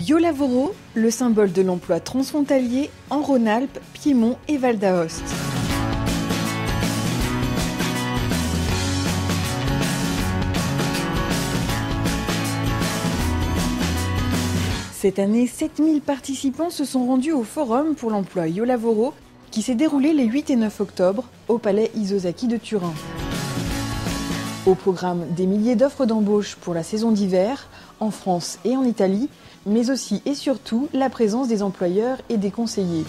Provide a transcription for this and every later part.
Io-Lavoro, le symbole de l'emploi transfrontalier en Rhône-Alpes, Piémont et Val d'Aoste. Cette année, 7000 participants se sont rendus au Forum pour l'emploi Io-Lavoro qui s'est déroulé les 8 et 9 octobre au Palais Isozaki de Turin. Au programme, des milliers d'offres d'embauche pour la saison d'hiver, en France et en Italie, mais aussi et surtout la présence des employeurs et des conseillers.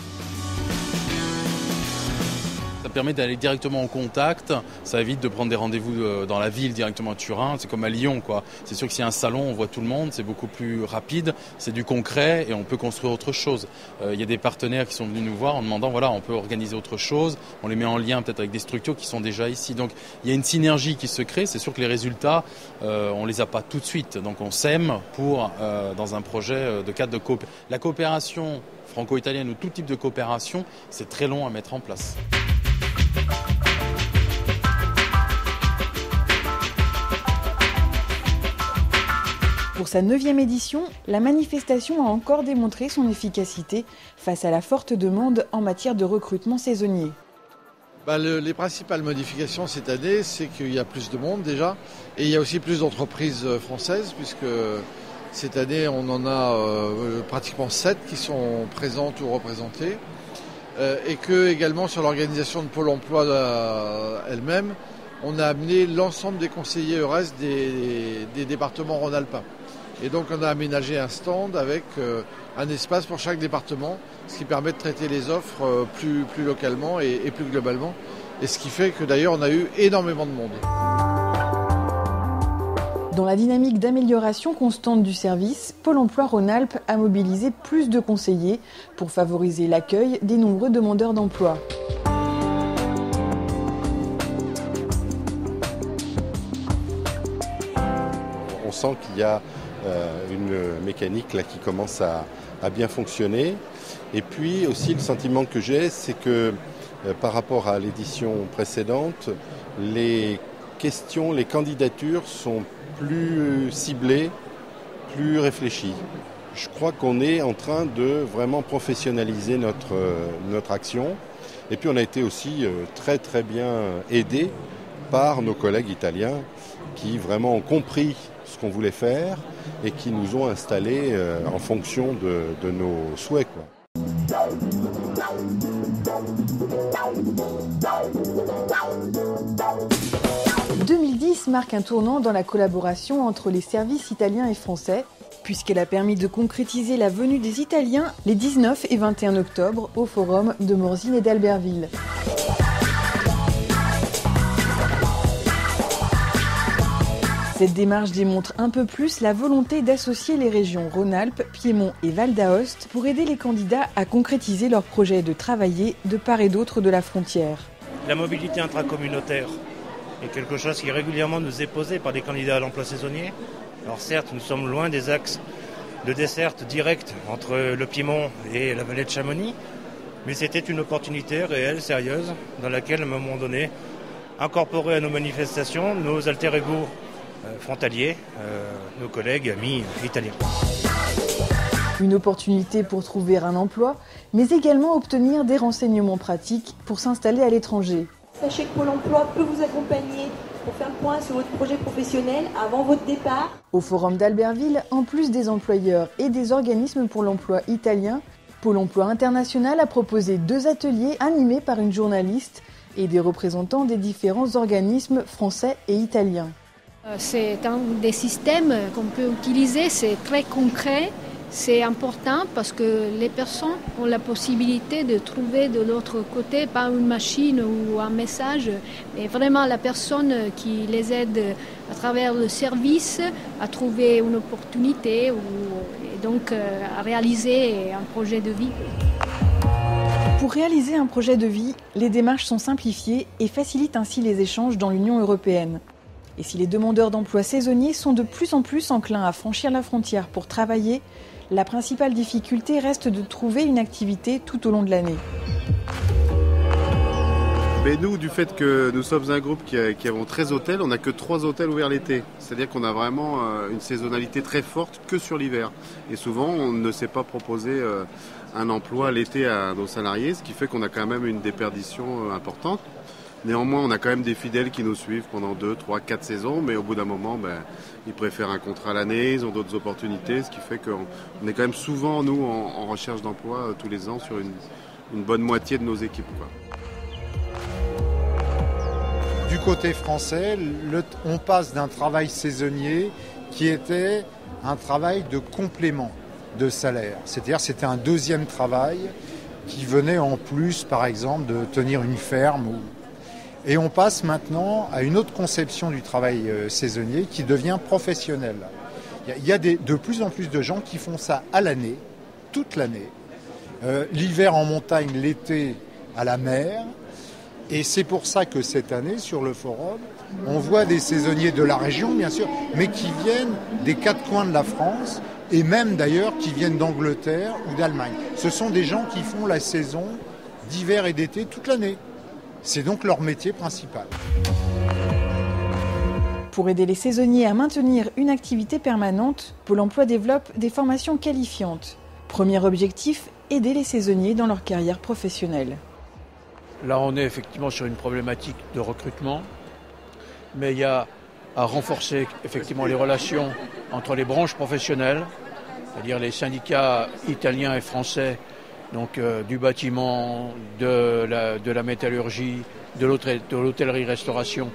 Ça permet d'aller directement en contact, ça évite de prendre des rendez-vous dans la ville directement à Turin, c'est comme à Lyon quoi. C'est sûr que s'il y a un salon, on voit tout le monde, c'est beaucoup plus rapide, c'est du concret et on peut construire autre chose. Il y a des partenaires qui sont venus nous voir en demandant voilà, on peut organiser autre chose, on les met en lien peut-être avec des structures qui sont déjà ici. Donc il y a une synergie qui se crée, c'est sûr que les résultats, on les a pas tout de suite. Donc on sème pour dans un projet de cadre de coopération. La coopération franco-italienne ou tout type de coopération, c'est très long à mettre en place. Pour sa 9e édition, la manifestation a encore démontré son efficacité face à la forte demande en matière de recrutement saisonnier. Les principales modifications cette année, c'est qu'il y a plus de monde déjà, et il y a aussi plus d'entreprises françaises, puisque cette année on en a pratiquement 7 qui sont présentes ou représentées, et que également sur l'organisation de Pôle emploi elle-même, on a amené l'ensemble des conseillers EURES des départements rhône-alpins. Et donc on a aménagé un stand avec un espace pour chaque département, ce qui permet de traiter les offres plus localement et plus globalement. Et ce qui fait que d'ailleurs on a eu énormément de monde. Dans la dynamique d'amélioration constante du service, Pôle emploi Rhône-Alpes a mobilisé plus de conseillers pour favoriser l'accueil des nombreux demandeurs d'emploi. On sent qu'il y a une mécanique là qui commence à bien fonctionner. Et puis aussi le sentiment que j'ai, c'est que par rapport à l'édition précédente, les questions, les candidatures sont plus ciblées, plus réfléchies. Je crois qu'on est en train de vraiment professionnaliser notre action. Et puis on a été aussi très bien aidés par nos collègues italiens qui vraiment ont compris ce qu'on voulait faire et qui nous ont installés en fonction de nos souhaits, quoi. 2010 marque un tournant dans la collaboration entre les services italiens et français, puisqu'elle a permis de concrétiser la venue des Italiens les 19 et 21 octobre au Forum de Morzine et d'Albertville. Cette démarche démontre un peu plus la volonté d'associer les régions Rhône-Alpes, Piémont et Val d'Aoste pour aider les candidats à concrétiser leur projet de travailler de part et d'autre de la frontière. La mobilité intracommunautaire est quelque chose qui régulièrement nous est posé par les candidats à l'emploi saisonnier. Alors certes, nous sommes loin des axes de desserte directe entre le Piémont et la vallée de Chamonix, mais c'était une opportunité réelle, sérieuse, dans laquelle, à un moment donné, incorporer à nos manifestations nos alter-ego frontaliers, nos collègues, amis italiens. Une opportunité pour trouver un emploi, mais également obtenir des renseignements pratiques pour s'installer à l'étranger. Sachez que Pôle emploi peut vous accompagner pour faire le point sur votre projet professionnel avant votre départ. Au Forum d'Albertville, en plus des employeurs et des organismes pour l'emploi italiens, Pôle emploi international a proposé 2 ateliers animés par une journaliste et des représentants des différents organismes français et italiens. C'est un des systèmes qu'on peut utiliser, c'est très concret, c'est important parce que les personnes ont la possibilité de trouver de l'autre côté, pas une machine ou un message, mais vraiment la personne qui les aide à travers le service à trouver une opportunité et donc à réaliser un projet de vie. Pour réaliser un projet de vie, les démarches sont simplifiées et facilitent ainsi les échanges dans l'Union européenne. Et si les demandeurs d'emploi saisonniers sont de plus en plus enclins à franchir la frontière pour travailler, la principale difficulté reste de trouver une activité tout au long de l'année. Mais nous, du fait que nous sommes un groupe qui avons 13 hôtels, on n'a que 3 hôtels ouverts l'été. C'est-à-dire qu'on a vraiment une saisonnalité très forte que sur l'hiver. Et souvent, on ne sait pas proposer un emploi l'été à nos salariés, ce qui fait qu'on a quand même une déperdition importante. Néanmoins, on a quand même des fidèles qui nous suivent pendant 2, 3, 4 saisons, mais au bout d'un moment, ils préfèrent un contrat à l'année, ils ont d'autres opportunités, ce qui fait qu'on est quand même souvent, nous, en recherche d'emploi tous les ans sur une bonne moitié de nos équipes, quoi. Du côté français, on passe d'un travail saisonnier qui était un travail de complément de salaire. C'est-à-dire c'était un deuxième travail qui venait en plus, par exemple, de tenir une ferme. Et on passe maintenant à une autre conception du travail saisonnier qui devient professionnel. Il y a de plus en plus de gens qui font ça à l'année, toute l'année. L'hiver en montagne, l'été à la mer. Et c'est pour ça que cette année, sur le forum, on voit des saisonniers de la région, bien sûr, mais qui viennent des 4 coins de la France, et même d'ailleurs qui viennent d'Angleterre ou d'Allemagne. Ce sont des gens qui font la saison d'hiver et d'été toute l'année. C'est donc leur métier principal. Pour aider les saisonniers à maintenir une activité permanente, Pôle emploi développe des formations qualifiantes. Premier objectif, aider les saisonniers dans leur carrière professionnelle. Là, on est effectivement sur une problématique de recrutement, mais il y a à renforcer effectivement les relations entre les branches professionnelles, c'est-à-dire les syndicats italiens et français, donc du bâtiment, de la métallurgie, de l'hôtellerie-restauration,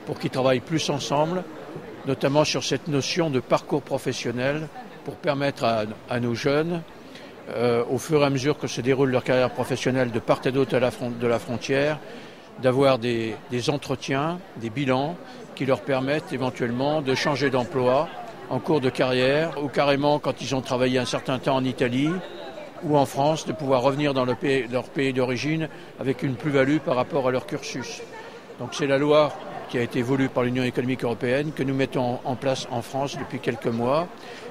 pour qu'ils travaillent plus ensemble, notamment sur cette notion de parcours professionnel, pour permettre à nos jeunes, au fur et à mesure que se déroule leur carrière professionnelle de part et d'autre de la frontière, d'avoir des entretiens, des bilans qui leur permettent éventuellement de changer d'emploi en cours de carrière ou carrément quand ils ont travaillé un certain temps en Italie ou en France, de pouvoir revenir dans leur pays d'origine avec une plus-value par rapport à leur cursus. Donc c'est la loi qui a été voulue par l'Union économique européenne, que nous mettons en place en France depuis quelques mois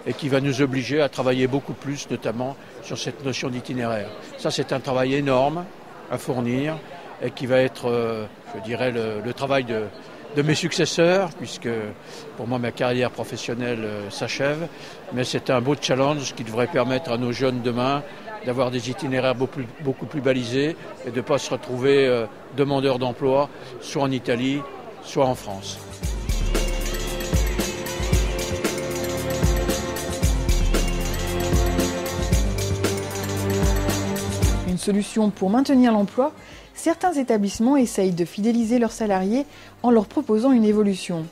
et qui va nous obliger à travailler beaucoup plus, notamment sur cette notion d'itinéraire. Ça, c'est un travail énorme à fournir et qui va être, je dirais, le travail de mes successeurs, puisque pour moi, ma carrière professionnelle s'achève. Mais c'est un beau challenge qui devrait permettre à nos jeunes demain d'avoir des itinéraires beaucoup plus balisés et de ne pas se retrouver demandeurs d'emploi, soit en Italie, soit en France. Une solution pour maintenir l'emploi, certains établissements essayent de fidéliser leurs salariés en leur proposant une évolution.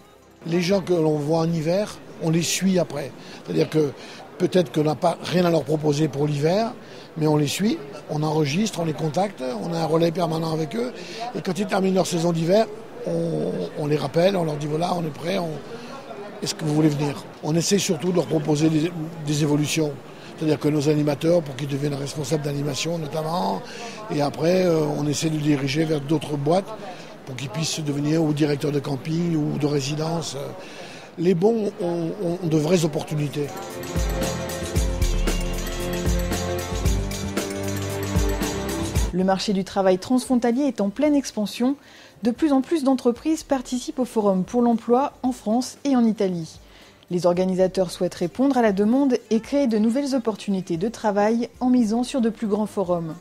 Les gens que l'on voit en hiver, on les suit après. C'est-à-dire que peut-être qu'on n'a pas rien à leur proposer pour l'hiver, mais on les suit, on enregistre, on les contacte, on a un relais permanent avec eux. Et quand ils terminent leur saison d'hiver, on les rappelle, on leur dit voilà, on est prêt, est-ce que vous voulez venir? On essaie surtout de leur proposer des évolutions. C'est-à-dire que nos animateurs, pour qu'ils deviennent responsables d'animation notamment, et après on essaie de les diriger vers d'autres boîtes pour qu'ils puissent devenir ou directeurs de camping ou de résidence. Les bons ont de vraies opportunités. Le marché du travail transfrontalier est en pleine expansion. De plus en plus d'entreprises participent au Forum pour l'emploi en France et en Italie. Les organisateurs souhaitent répondre à la demande et créer de nouvelles opportunités de travail en misant sur de plus grands forums.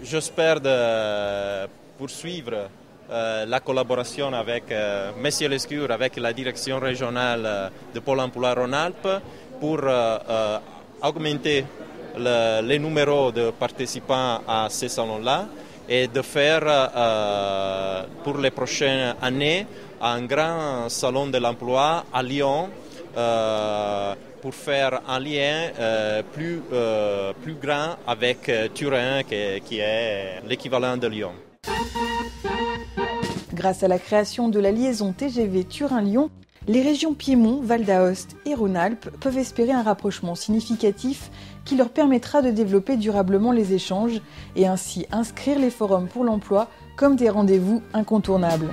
J'espère de poursuivre la collaboration avec Monsieur Lescure, avec la direction régionale de Pôle emploi Rhône-Alpes pour augmenter les numéros de participants à ces salons-là et de faire pour les prochaines années un grand salon de l'emploi à Lyon pour faire un lien plus grand avec Turin qui est l'équivalent de Lyon. Grâce à la création de la liaison TGV Turin-Lyon, les régions Piémont, Val d'Aoste et Rhône-Alpes peuvent espérer un rapprochement significatif qui leur permettra de développer durablement les échanges et ainsi inscrire les forums pour l'emploi comme des rendez-vous incontournables.